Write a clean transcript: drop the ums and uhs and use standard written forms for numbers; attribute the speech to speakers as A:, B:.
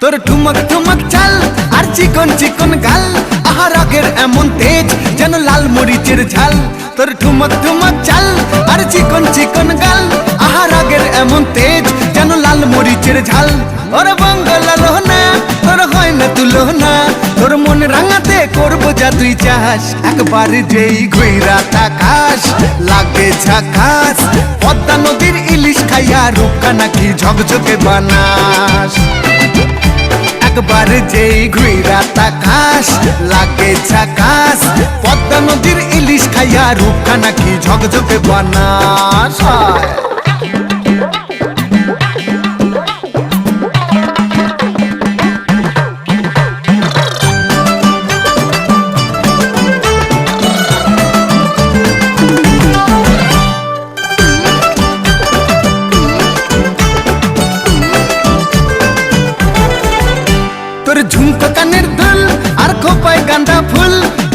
A: তোর ঠুমক ঠুমক চাল আর চিকন চিকন গাল, আহা রাগের এমন তেজ যেন লাল মরিচের ঝাল। তোর ঠুমক ঠুমক চাল আর চিকন চিকন গাল, আহা রাগের এমন তেজ যেন লাল মরিচের ঝাল। ওরে বাঙ্গালা লোহনা তোর হয় না তুলনা, তোর মন রাঙাতে করবো যা তুই চাস। একবার যেই ঘুইরা তাকাস লাগে ঝাকাস, পদ্মা নদীর ইলিশ খাইয়া রূপকা নাকি ঝকঝকে বানাস। একবার যেই ঘুইরা তাকাস লাগে ঝাকাস, পদ্মা নদীর ইলিশ খাইয়া রূপকা নাকি ঝকঝকে বানাস। তোর ঝুমকো কানের দুল আর খোপায় গাঁদা